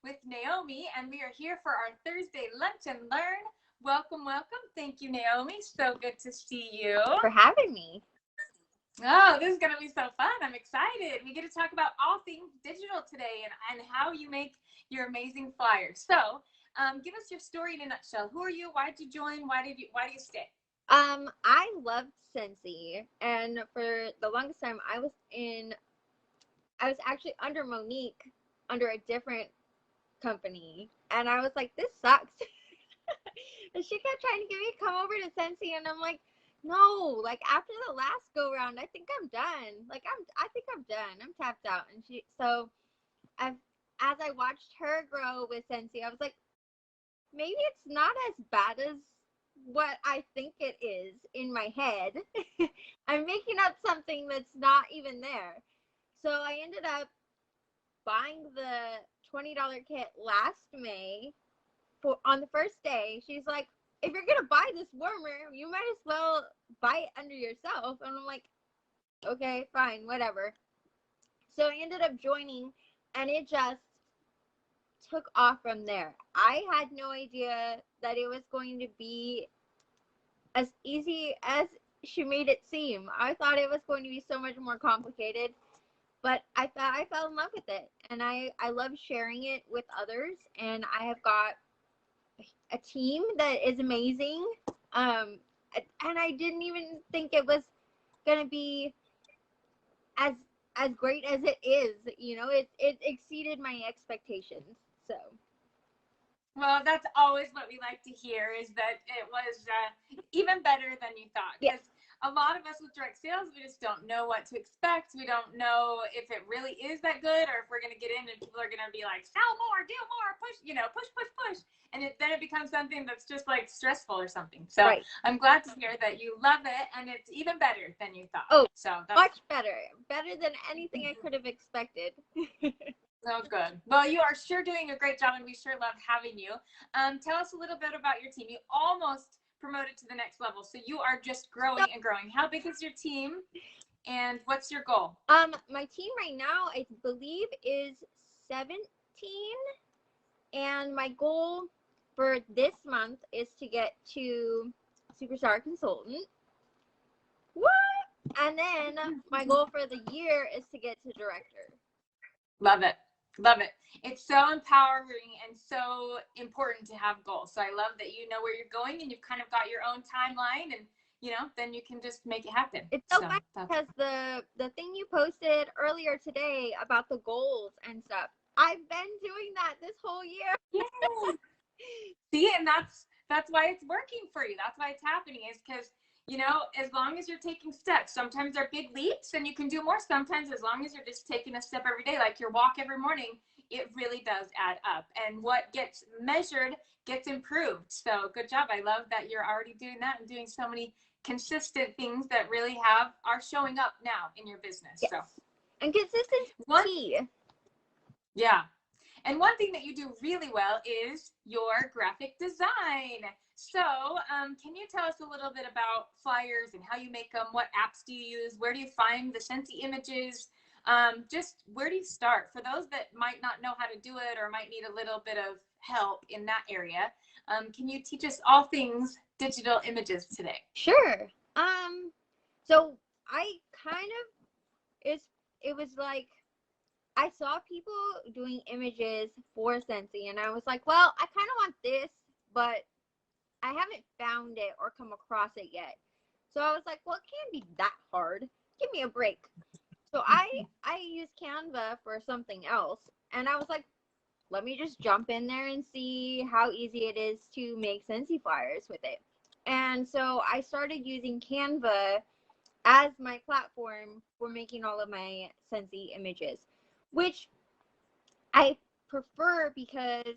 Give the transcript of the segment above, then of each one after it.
with Naomi, and we are here for our Thursday Lunch and Learn. Welcome, welcome. Thank you, Naomi. So good to see you. For having me. Oh, this is going to be so fun. I'm excited. We get to talk about all things digital today and how you make your amazing flyers. So, give us your story in a nutshell. Who are you? Why did you join? Why do you stay? I loved Scentsy, and for the longest time, I was actually under Monique, under a different company, and I was like, this sucks. And she kept trying to get me to come over to Scentsy, and I'm like, no, like after the last go round, I think I'm done. I think I'm done. I'm tapped out. And as I watched her grow with Scentsy, I was like, maybe it's not as bad as what I think it is in my head. I'm making up something that's not even there. So I ended up buying the $20 kit last May on the first day. She's like, if you're going to buy this warmer, you might as well buy it under yourself. And I'm like, okay, fine, whatever. So I ended up joining, and it just took off from there. I had no idea that it was going to be as easy as she made it seem. I thought it was going to be so much more complicated, but I fell in love with it, and I love sharing it with others, and I have got a team that is amazing, and I didn't even think it was going to be as great as it is. It exceeded my expectations. So Well, that's always what we like to hear, is that it was even better than you thought. Because a lot of us with direct sales, we just don't know what to expect. We don't know if it really is that good, or if we're going to get in and people are going to be like, sell more, do more, push, push. And then it becomes something that's just like stressful or something. So right. I'm glad to hear that you love it, and it's even better than you thought. Oh, so much better than anything I could have expected. Oh, good. Well, you are sure doing a great job, and we sure love having you. Tell us a little bit about your team. You almost promoted to the next level, so you are just growing and growing. How big is your team, and what's your goal? My team right now, I believe, is 17, and my goal for this month is to get to Superstar Consultant. What? And then my goal for the year is to get to Director. Love it. Love it. It's so empowering and so important to have goals. So I love that you know where you're going, and you've kind of got your own timeline, and then you can just make it happen. It's so funny because the thing you posted earlier today about the goals and stuff, I've been doing that this whole year. Yeah. See, and that's why it's working for you. That's why it's happening, is because as long as you're taking steps, sometimes they're big leaps and you can do more. Sometimes, as long as you're just taking a step every day, like your walk every morning, it really does add up. And what gets measured gets improved. So good job. I love that you're already doing that and doing so many consistent things that really are showing up now in your business. Yes. So, and consistency. Yeah. And one thing that you do really well is your graphic design. So can you tell us a little bit about flyers and how you make them? What apps do you use? Where do you find the Scentsy images? Just where do you start? For those that might not know how to do it or might need a little bit of help in that area, can you teach us all things digital images today? Sure. So I it was like, I saw people doing images for Scentsy, and I was like, well, I kind of want this, but I haven't found it or come across it yet. So I was like, well, it can't be that hard. Give me a break. So I use Canva for something else, and I was like, let me just jump in there and see how easy it is to make Scentsy flyers with it. And so I started using Canva as my platform for making all of my Scentsy images, which I prefer because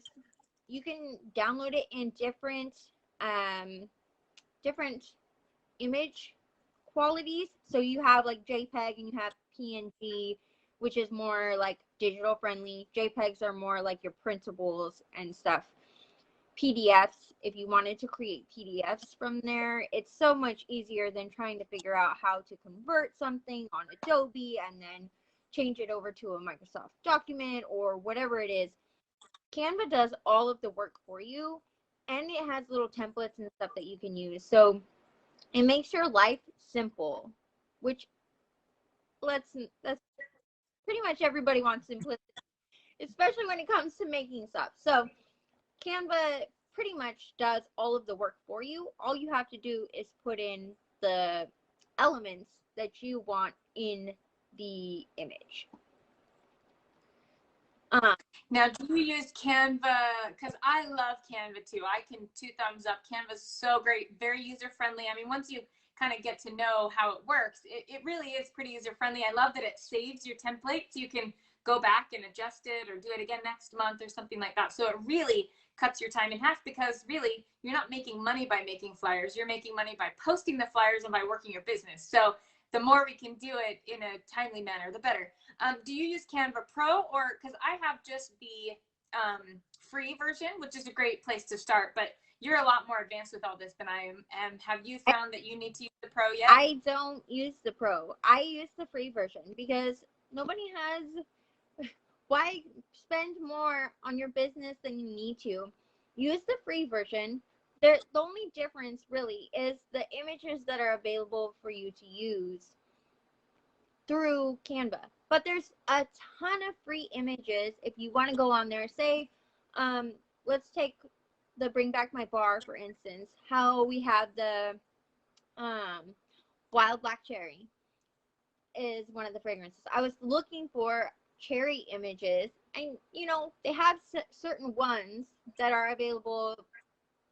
you can download it in different image qualities. So you have like JPEG and you have PNG, which is more like digital friendly. JPEGs are more like your printables and stuff. PDFs, if you wanted to create PDFs from there, it's so much easier than trying to figure out how to convert something on Adobe and then change it over to a Microsoft document or whatever it is. Canva does all of the work for you, and it has little templates and stuff that you can use. So it makes your life simple, which that's pretty much everybody wants simplicity, especially when it comes to making stuff. So Canva pretty much does all of the work for you. All you have to do is put in the elements that you want in the image. Now, do you use Canva? Because I love Canva too. I can two thumbs up. Canva's so great, very user friendly. I mean, once you kind of get to know how it works, it really is pretty user friendly. I love that it saves your templates. You can go back and adjust it or do it again next month or something like that. So it really cuts your time in half, because really you're not making money by making flyers. You're making money by posting the flyers and by working your business. So the more we can do it in a timely manner, the better. Do you use Canva Pro, or because I have just the free version, which is a great place to start, but you're a lot more advanced with all this than I am. And have you found that you need to use the Pro yet? I don't use the Pro. I use the free version because nobody has. Why spend more on your business than you need to? Use the free version. The only difference really is the images that are available for you to use through Canva. But there's a ton of free images if you want to go on there. Say, let's take the Bring Back My Bar, for instance, how we have the Wild Black Cherry is one of the fragrances. I was looking for cherry images, and they have certain ones that are available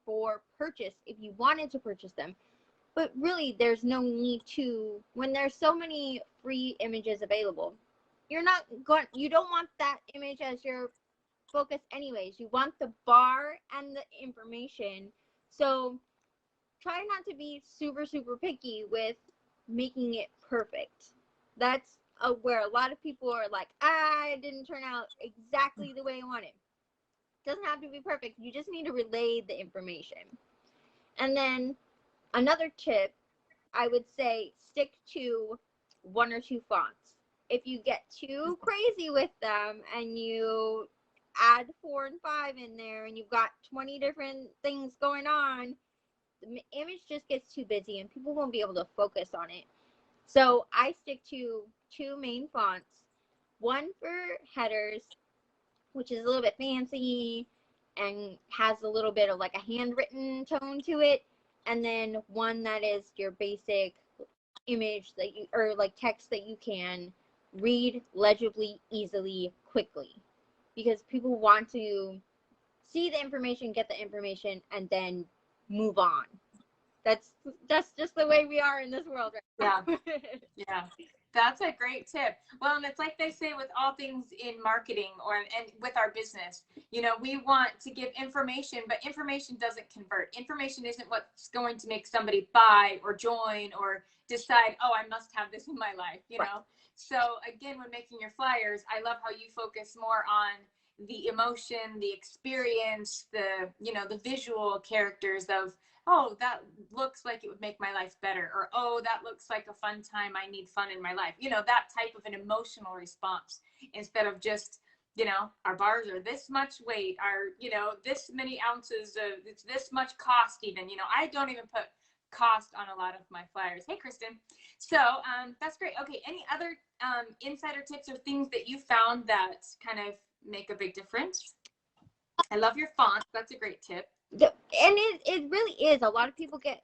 for purchase if you wanted to purchase them. But really, there's no need to, when there's so many free images available. You don't want that image as your focus anyways. You want the bar and the information. So try not to be super, super picky with making it perfect. That's where a lot of people are like, it didn't turn out exactly the way I wanted. It doesn't have to be perfect. You just need to relay the information. And then another tip, I would say stick to 1 or 2 fonts. If you get too crazy with them and you add 4 and 5 in there and you've got 20 different things going on, the image just gets too busy and people won't be able to focus on it. So I stick to 2 main fonts. One for headers, which is a little bit fancy and has a little bit of like a handwritten tone to it. And then one that is your basic image that you, or like text that you can read legibly, easily, quickly. Because people want to see the information, get the information, and then move on. That's just the way we are in this world right now. Yeah. That's a great tip. Well, and it's like they say with all things in marketing and with our business, we want to give information, but information doesn't convert. Information isn't what's going to make somebody buy or join or decide, oh, I must have this in my life, Right. So again, when making your flyers, I love how you focus more on the emotion, the experience, the visual characters of, oh, that looks like it would make my life better, or oh, that looks like a fun time, I need fun in my life, that type of an emotional response, instead of just, our bars are this much weight, are this many ounces, it's this much cost. Even I don't even put cost on a lot of my flyers. Hey Kristen. So that's great. Okay, any other insider tips or things that you found that kind of make a big difference? I love your font. That's a great tip. And it really is. A lot of people get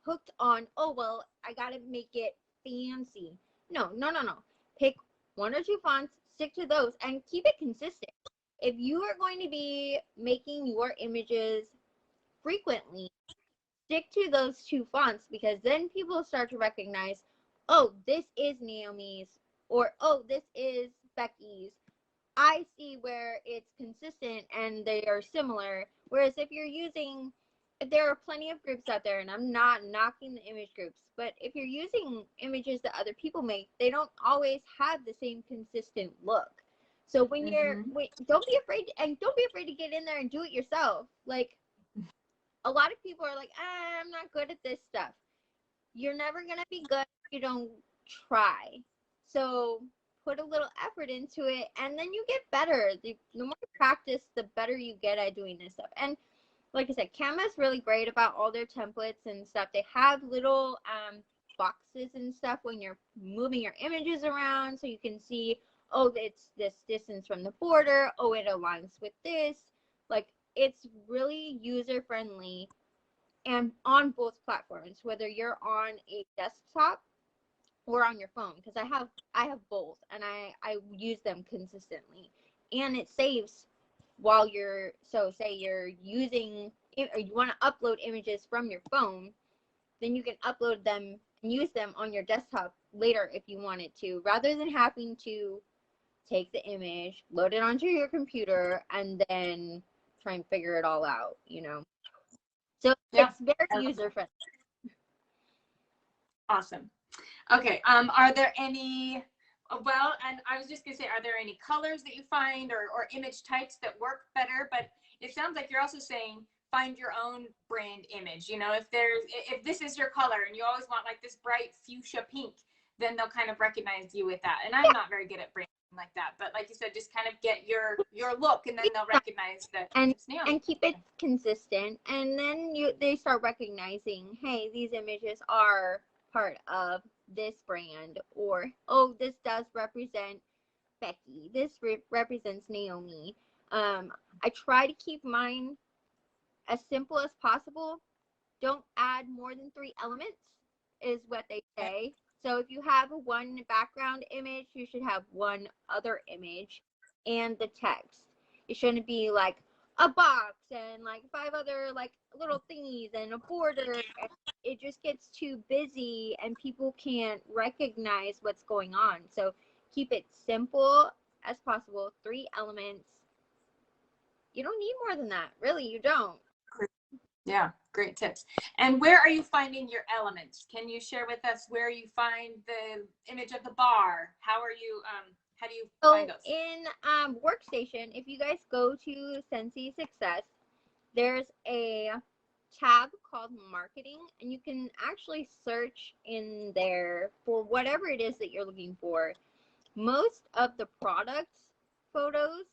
hooked on, oh, well, I gotta make it fancy. No. Pick 1 or 2 fonts, stick to those, and keep it consistent. If you are going to be making your images frequently, stick to those 2 fonts, because then people start to recognize, oh, this is Naomi's, or oh, this is Becky's. I see where it's consistent and they are similar. Whereas if there are plenty of groups out there, and I'm not knocking the image groups, but if you're using images that other people make, they don't always have the same consistent look. So when don't be afraid, and don't be afraid to get in there and do it yourself. Like, a lot of people are like, I'm not good at this stuff. You're never going to be good if you don't try. So put a little effort into it, and then you get better. The more you practice, the better you get at doing this stuff. And like I said, Canva is really great about all their templates and stuff. They have little boxes and stuff when you're moving your images around, so you can see, oh, it's this distance from the border. Oh, it aligns with this. Like, it's really user friendly, and on both platforms, whether you're on a desktop or on your phone, because I have both, and I use them consistently, and it saves while you're, so say you're using, or you want to upload images from your phone, then you can upload them and use them on your desktop later if you wanted to, rather than having to take the image, load it onto your computer, and then try and figure it all out, you know. So Yeah. it's very user friendly. Awesome. Okay. Are there any, well, and I was just gonna say, are there any colors that you find, or image types that work better? But it sounds like you're also saying find your own brand image. You know, if this is your color and you always want like this bright fuchsia pink, then they'll kind of recognize you with that. And I'm not very good at branding like that, but like you said, just kind of get your look, and then they'll recognize that it's Naomi. And keep it consistent, and then they start recognizing, hey, these images are part of this brand, or oh, this does represent Becky, this represents Naomi. I try to keep mine as simple as possible. Don't add more than 3 elements, is what they say. So if you have one background image, you should have one other image and the text. It shouldn't be like a box and like 5 other like little thingies and a border. It just gets too busy and people can't recognize what's going on. So keep it simple as possible. 3 elements. You don't need more than that. Really, you don't. Yeah, great tips. And where are you finding your elements? Can you share with us where you find the image of the bar? How do you find those? In Workstation, if you guys go to Scentsy Success, there's a tab called Marketing, and you can actually search in there for whatever it is that you're looking for. Most of the products photos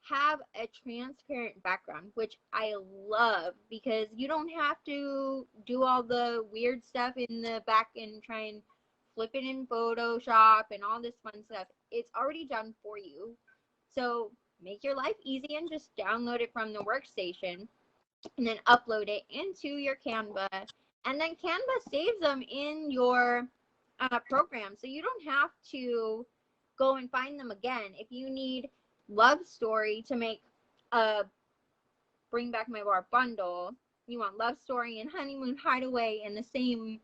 have a transparent background, which I love, because you don't have to do all the weird stuff in the back and try and flip it in Photoshop and all this fun stuff. It's already done for you. So make your life easy and just download it from the Workstation and then upload it into your Canva. And then Canva saves them in your program. So you don't have to go and find them again. If you need love story to make a Bring Back My Bar bundle, you want love story and honeymoon hideaway in the same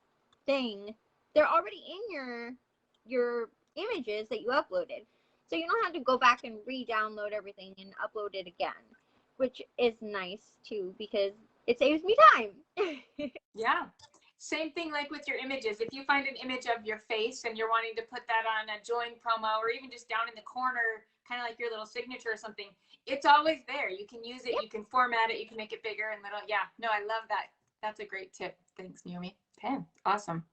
thing, they're already in your images that you uploaded. So you don't have to go back and re-download everything and upload it again, which is nice too, because it saves me time. Yeah. Same thing like with your images. If you find an image of your face and you're wanting to put that on a join promo, or even just down in the corner, kind of like your little signature or something, it's always there. You can use it, you can format it, you can make it bigger and little. Yeah, no, I love that. That's a great tip. Thanks, Naomi. Okay, awesome.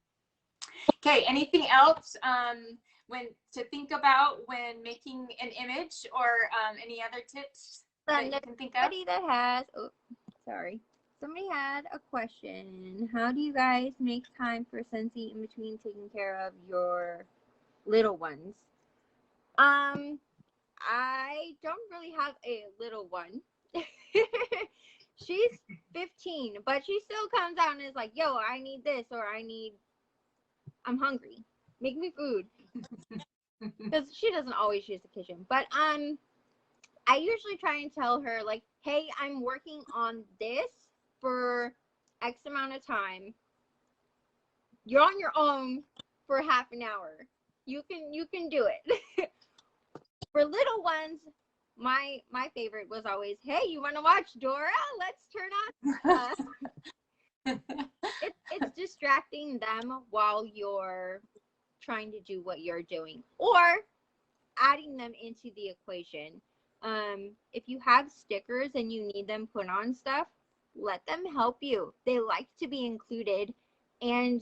Okay, anything else when to think about when making an image, or any other tips that you can think of? Somebody that has, somebody had a question. How do you guys make time for Scentsy in between taking care of your little ones? I don't really have a little one. She's 15, but she still comes out and is like, yo, I need this, or I'm hungry. Make me food. Because she doesn't always use the kitchen. But I usually try and tell her, like, hey, I'm working on this for X amount of time. You're on your own for half an hour. You can do it. For little ones, my favorite was always, hey, you want to watch Dora? Let's turn on. It's distracting them while you're trying to do what you're doing, or adding them into the equation. If you have stickers and you need them put on stuff, let them help you. They like to be included, and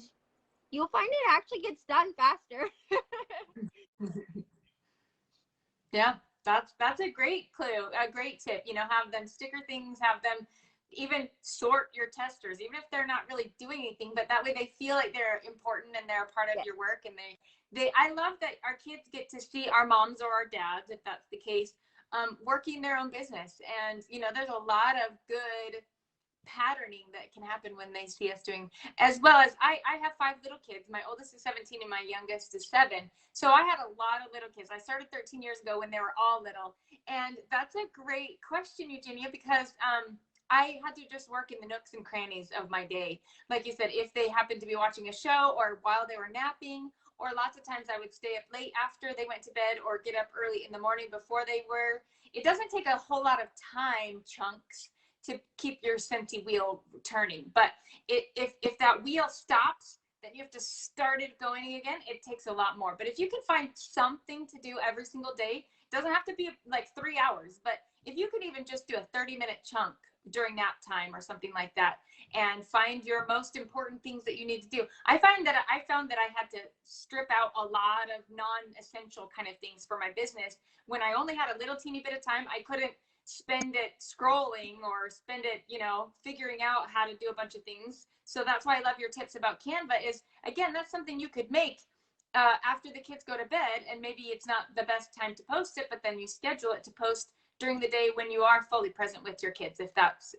you'll find it actually gets done faster. Yeah, that's a great clue, a great tip. You know, have them sticker things, have them even sort your testers, even if they're not really doing anything, but that way they feel like they're important and they're a part of Yes. your work. And I love that our kids get to see our moms or our dads, if that's the case, working their own business. And, you know, there's a lot of good patterning that can happen when they see us doing, as well as I have 5 little kids. My oldest is 17 and my youngest is 7. So I had a lot of little kids. I started 13 years ago when they were all little. And that's a great question, Eugenia, because I had to just work in the nooks and crannies of my day. Like you said, if they happened to be watching a show or while they were napping, or lots of times I would stay up late after they went to bed or get up early in the morning before they were. It doesn't take a whole lot of time chunks to keep your Scentsy wheel turning. But if that wheel stops, then you have to start it going again. It takes a lot more. But if you can find something to do every single day, it doesn't have to be like 3 hours, but if you could even just do a 30-minute chunk during nap time or something like that, and find your most important things that you need to do. I found that I had to strip out a lot of non-essential kind of things for my business. When I only had a little teeny bit of time, I couldn't spend it scrolling or spend it, you know, figuring out how to do a bunch of things. So that's why I love your tips about Canva. Is again, that's something you could make after the kids go to bed, and maybe it's not the best time to post it, but then you schedule it to post during the day when you are fully present with your kids, if that's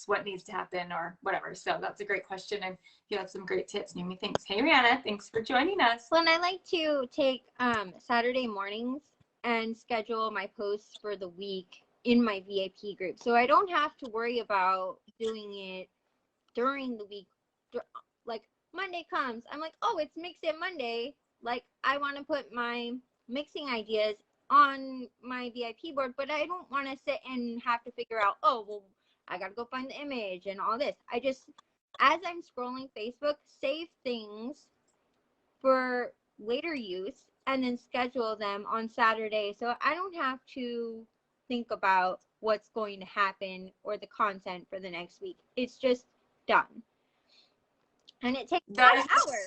what needs to happen or whatever. So that's a great question, and you have some great tips, Naomi. Thanks. Hey, Rihanna, thanks for joining us. Well, and I like to take Saturday mornings and schedule my posts for the week in my VIP group, so I don't have to worry about doing it during the week. Like Monday comes, I'm like, oh, it's Mix It Monday. Like I want to put my mixing ideas on my VIP board, but I don't want to sit and have to figure out, oh, well, I got to go find the image and all this. I just, as I'm scrolling Facebook, save things for later use and then schedule them on Saturday. So I don't have to think about what's going to happen or the content for the next week. It's just done. And it takes about an hour.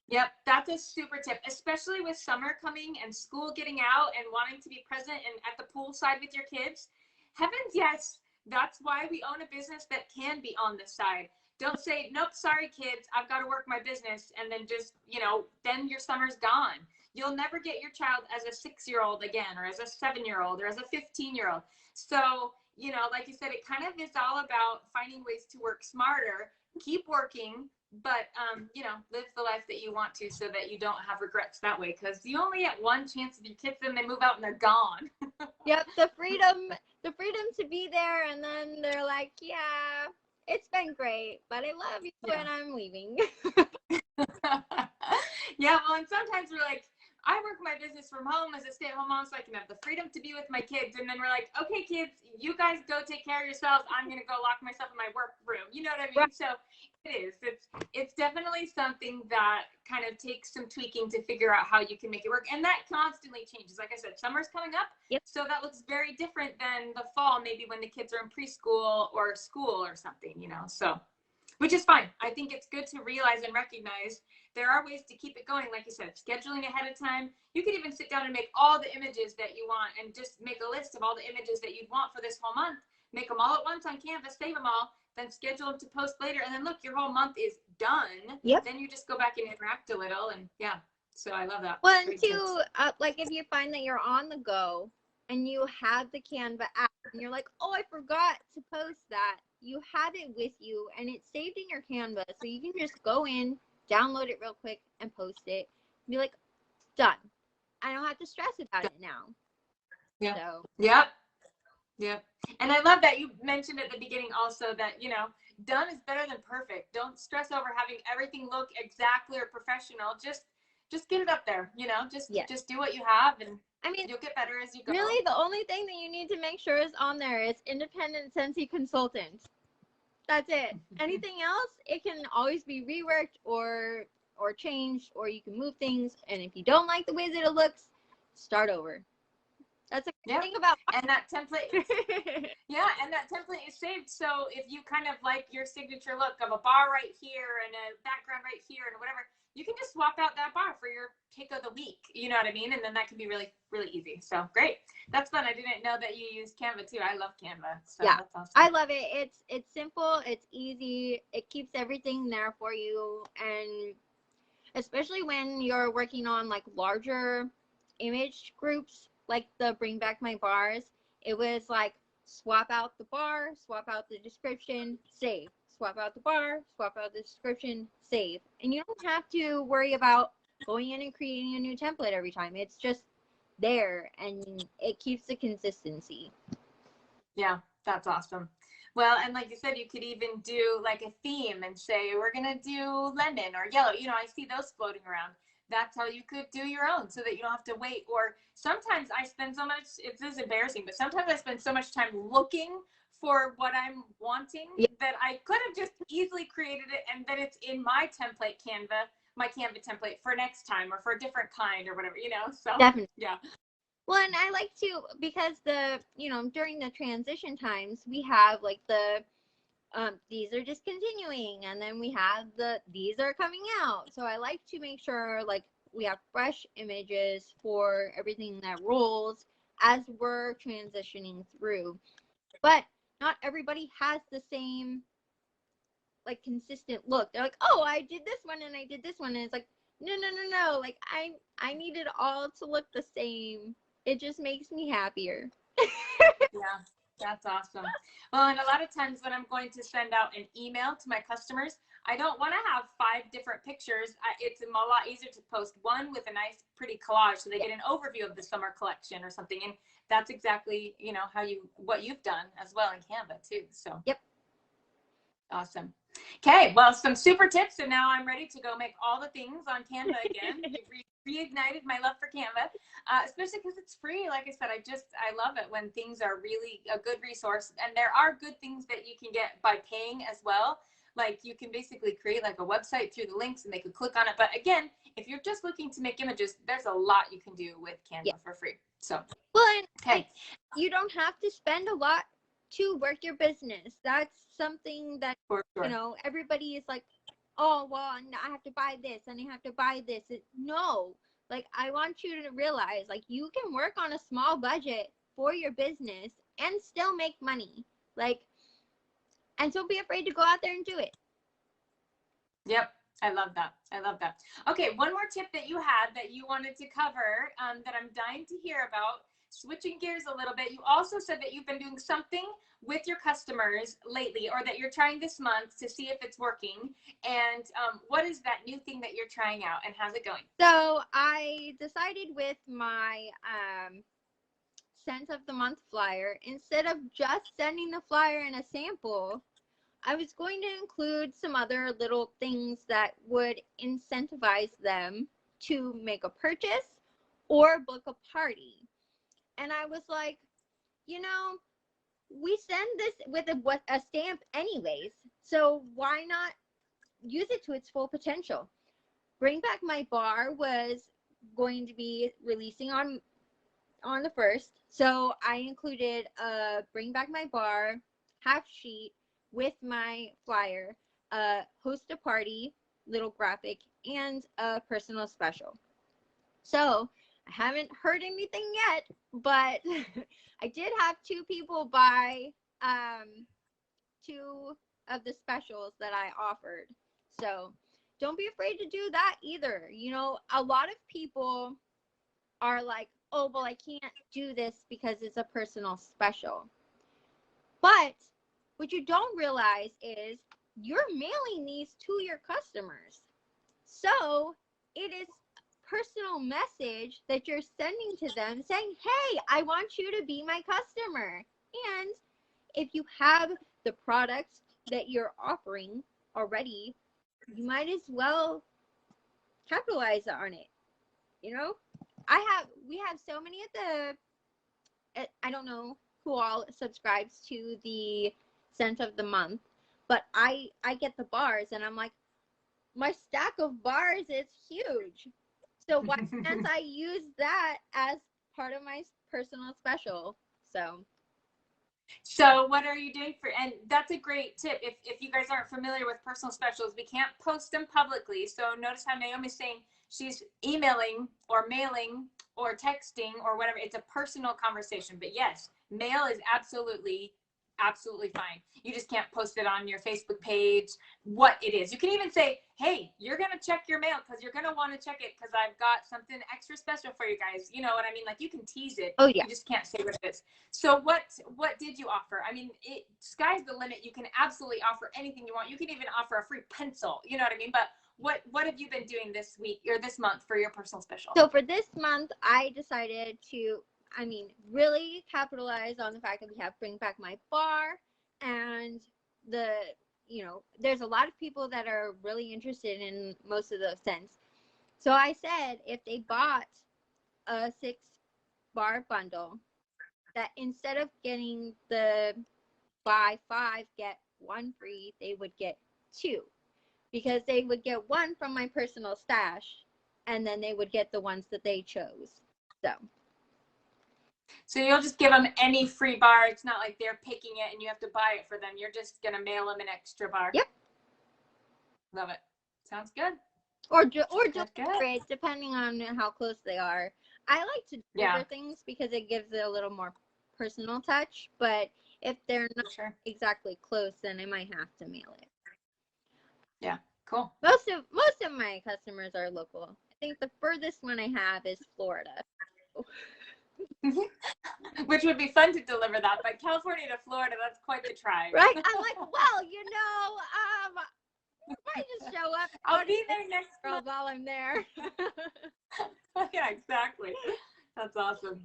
Yep, that's a super tip, especially with summer coming and school getting out and wanting to be present and at the pool side with your kids. Heavens, yes, that's why we own a business that can be on the side. Don't say, nope, sorry, kids, I've got to work my business. And then just, you know, then your summer's gone. You'll never get your child as a 6-year-old again, or as a 7-year-old, or as a 15-year-old. So, you know, like you said, it kind of is all about finding ways to work smarter, keep working, but you know, live the life that you want to, so that you don't have regrets that way, because you only get one chance with your kids, and they move out and they're gone. Yep, the freedom to be there, and then they're like, yeah, it's been great, but I love you, yeah, and I'm leaving. Yeah, well, and sometimes we're like, I work my business from home as a stay-at-home mom, so I can have the freedom to be with my kids. And then we're like, okay, kids, you guys go take care of yourselves. I'm going to go lock myself in my work room. You know what I mean? Right. So it is. It's definitely something that kind of takes some tweaking to figure out how you can make it work. And that constantly changes. Like I said, summer's coming up. Yep. So that looks very different than the fall, maybe when the kids are in preschool or school or something, you know, so. Which is fine. I think it's good to realize and recognize there are ways to keep it going. Like you said, scheduling ahead of time. You could even sit down and make all the images that you want, and just make a list of all the images that you'd want for this whole month. Make them all at once on Canvas, save them all, then schedule them to post later. And then look, your whole month is done. Yep. Then you just go back and interact a little. And yeah, so I love that. Well, and too, like if you find that you're on the go and you have the Canva app and you're like, oh, I forgot to post that. You have it with you and it's saved in your Canva, so you can just go in, download it real quick, and post it. Be like, done. I don't have to stress about it now. Yeah. So. Yep. Yep. And I love that you mentioned at the beginning also that, you know, done is better than perfect. Don't stress over having everything look exactly or professional. Just get it up there, you know, just do what you have, and I mean, you'll get better as you go. Really, the only thing that you need to make sure is on there is independent Scentsy consultant. That's it. Anything else, it can always be reworked or changed, or you can move things. And if you don't like the way that it looks, start over. That's a good Yep. thing about And that template, yeah, and that template is saved. So if you kind of like your signature look of a bar right here and a background right here and whatever, you can just swap out that bar for your pick of the week. You know what I mean? And then that can be really, really easy. So great. That's fun. I didn't know that you use Canva too. I love Canva. So yeah, that's awesome. I love it. It's simple, it's easy, it keeps everything there for you, and especially when you're working on like larger image groups, like the Bring Back My Bars, it was like swap out the bar, swap out the description, save. Swap out the bar, swap out the description, save. And you don't have to worry about going in and creating a new template every time. It's just there, and it keeps the consistency. Yeah, that's awesome. Well, and like you said, you could even do like a theme and say, we're going to do lemon or yellow. You know, I see those floating around. That's how you could do your own so that you don't have to wait. Or sometimes I spend so much, it's this embarrassing, but sometimes I spend so much time looking for what I'm wanting Yeah. that I could have just easily created it and then it's in my template Canva, my Canva template for next time or for a different kind or whatever, you know? So, Definitely. yeah. Well, and I like to, because during the transition times, we have like these are discontinuing, and then we have these are coming out. So I like to make sure like we have fresh images for everything that rolls as we're transitioning through. But not everybody has the same like consistent look. They're like, oh, I did this one and I did this one, and it's like, no. Like I need it all to look the same. It just makes me happier. Yeah, that's awesome. Well, and a lot of times when I'm going to send out an email to my customers, I don't want to have 5 different pictures. It's a lot easier to post one with a nice, pretty collage so they get an overview of the summer collection or something. And that's exactly, you know, what you've done as well in Canva too. So Yep. awesome. Okay, well, some super tips, and now I'm ready to go make all the things on Canva again. You've reignited my love for Canva, especially because it's free. Like I said, I love it when things are really a good resource, and there are good things that you can get by paying as well. Like you can basically create like a website through the links and they could click on it. But again, if you're just looking to make images, there's a lot you can do with Canva for free. So, well, and okay. You don't have to spend a lot to work your business. That's something that, For sure. Everybody is like, oh, well, I have to buy this and I have to buy this. No, like, I want you to realize, like, you can work on a small budget for your business and still make money. Like, and don't be afraid to go out there and do it. Yep. I love that. I love that. Okay. One more tip that you had that you wanted to cover that I'm dying to hear about, switching gears a little bit. You also said that you've been doing something with your customers lately, or that you're trying this month to see if it's working. And what is that new thing that you're trying out and how's it going? So I decided with my scent of the month flyer, instead of just sending the flyer in a sample, I was going to include some other little things that would incentivize them to make a purchase or book a party. And I was like, we send this with a stamp anyways, so why not use it to its full potential? Bring Back My Bar was going to be releasing on the 1st, so I included a Bring Back My Bar half sheet with my flyer, host a party little graphic, and a personal special. So I haven't heard anything yet, but I did have 2 people buy 2 of the specials that I offered. So don't be afraid to do that either. A lot of people are like, oh, well, I can't do this because it's a personal special. But what you don't realize is you're mailing these to your customers. So it is a personal message that you're sending to them saying, hey, I want you to be my customer. And if you have the product that you're offering already, you might as well capitalize on it. We have so many of I don't know who all subscribes to the scent of the month, but I get the bars and I'm like, my stack of bars is huge. So why can't I use that as part of my personal special. So what are you doing for, and that's a great tip. If you guys aren't familiar with personal specials, we can't post them publicly. So notice how Naomi's saying she's emailing or mailing or texting or whatever. It's a personal conversation. But yes, mail is absolutely fine. You just can't post it on your Facebook page, what it is. You can even say, hey, you're going to check your mail because you're going to want to check it because I've got something extra special for you guys. You know what I mean? Like, you can tease it. Oh, yeah. You just can't say what it is. So what did you offer? I mean, sky's the limit. You can absolutely offer anything you want. You can even offer a free pencil. You know what I mean? But what have you been doing this week or this month for your personal special? So for this month, I decided to, really capitalize on the fact that we have Bring Back My Bar, and there's a lot of people that are really interested in most of those scents. So I said if they bought a 6-bar bundle, that instead of getting the buy 5, get 1 free, they would get 2, because they would get 1 from my personal stash, and then they would get the ones that they chose. So you'll just give them any free bar. It's not like they're picking it and you have to buy it for them. You're just going to mail them an extra bar. Yep. Love it. Sounds good. Or deliver it, depending on how close they are. I like to deliver things because it gives it a little more personal touch. But if they're not exactly close, then I might have to mail it. Yeah, cool. Most of my customers are local. I think the furthest one I have is Florida. Which would be fun to deliver that, but California to Florida, that's quite the drive. Right? I'm like, well, might just show up. I'll be there next month while I'm there. Yeah, exactly. That's awesome.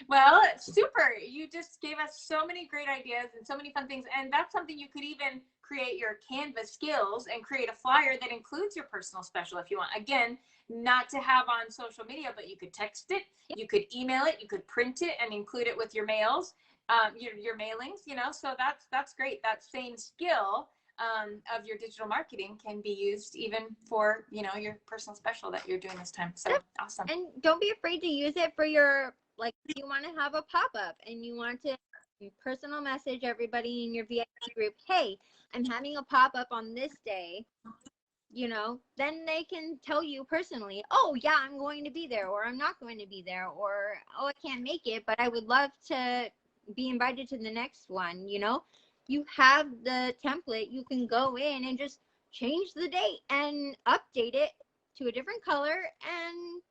Well, super. You just gave us so many great ideas and so many fun things. And that's something you could even create your Canva skills and create a flyer that includes your personal special if you want. Again, not to have on social media, but you could text it, you could email it, you could print it and include it with your mails, your mailings, so that's great. That same skill of your digital marketing can be used even for, your personal special that you're doing this time. So awesome. And don't be afraid to use it for your, like, if you want to have a pop-up and you want to personal message everybody in your VIP group, hey, I'm having a pop-up on this day, then they can tell you personally, oh yeah, I'm going to be there, or I'm not going to be there, or oh, I can't make it, but I would love to be invited to the next one. You have the template. You can go in and just change the date and update it to a different color and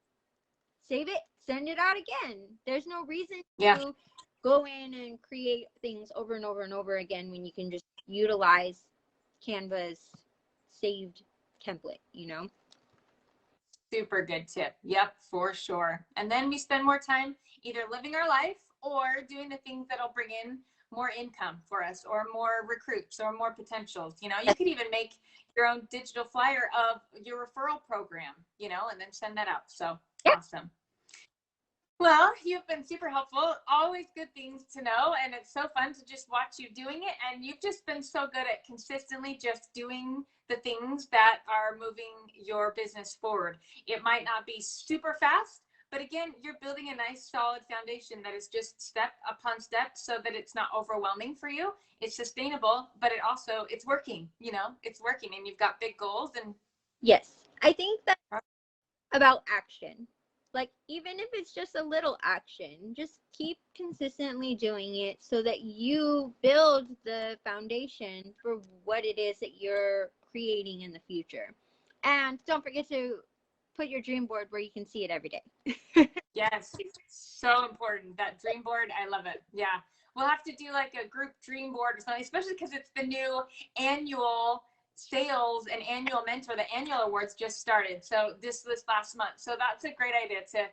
save it, send it out again. There's no reason to go in and create things over and over and over again when you can just utilize Canva's saved template, Super good tip. Yep, for sure. And then we spend more time either living our life or doing the things that'll bring in more income for us, or more recruits, or more potentials. You could even make your own digital flyer of your referral program, and then send that out. So awesome. Well, you've been super helpful. Always good things to know. And it's so fun to just watch you doing it. And you've just been so good at consistently just doing the things that are moving your business forward. It might not be super fast, but again, you're building a nice solid foundation that is just step upon step so that it's not overwhelming for you. It's sustainable, but it's working, it's working, and you've got big goals. And yes, I think that's about action. Like, even if it's just a little action, just keep consistently doing it so that you build the foundation for what it is that you're creating in the future. And don't forget to put your dream board where you can see it every day. Yes, so important. That dream board, I love it. Yeah, we'll have to do like a group dream board or something, especially because it's the new annual sales and annual mentor. The annual awards just started, so this last month. So that's a great idea to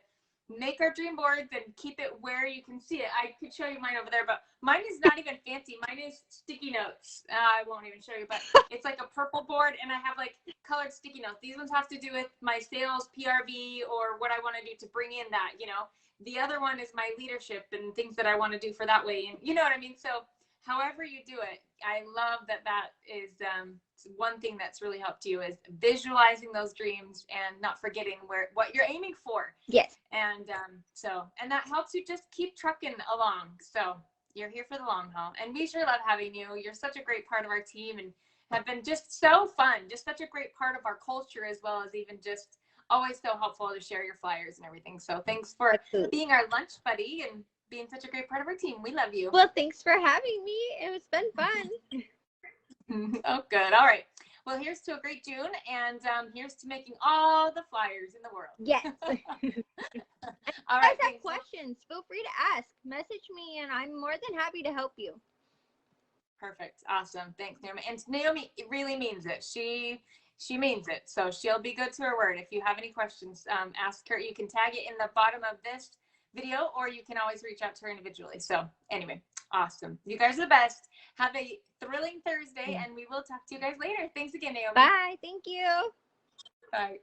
make our dream boards and keep it where you can see it. I could show you mine over there, but mine is not even fancy. Mine is sticky notes. I won't even show you, but it's like a purple board, and I have like colored sticky notes. These ones have to do with my sales PRV or what I want to do to bring in that, The other one is my leadership and things that I want to do for that way. And you know what I mean? So however you do it, I love that that is one thing that's really helped you is visualizing those dreams and not forgetting what you're aiming for. Yes. And and that helps you just keep trucking along. So you're here for the long haul. And we sure love having you. You're such a great part of our team and have been just so fun, just such a great part of our culture, as well as even just always so helpful to share your flyers and everything. So thanks for being our lunch buddy and being such a great part of our team. We love you. Well, thanks for having me. It's been fun. Oh, good. All right. Well, here's to a great June, and here's to making all the flyers in the world. Yes. All right. If you guys have questions, feel free to ask. Message me, and I'm more than happy to help you. Perfect. Awesome. Thanks, Naomi. And Naomi really means it. She means it. So she'll be good to her word. If you have any questions, ask her. You can tag it in the bottom of this video, or you can always reach out to her individually. So anyway, awesome. You guys are the best. Have a thrilling Thursday, and we will talk to you guys later. Thanks again, Naomi. Bye. Thank you. Bye.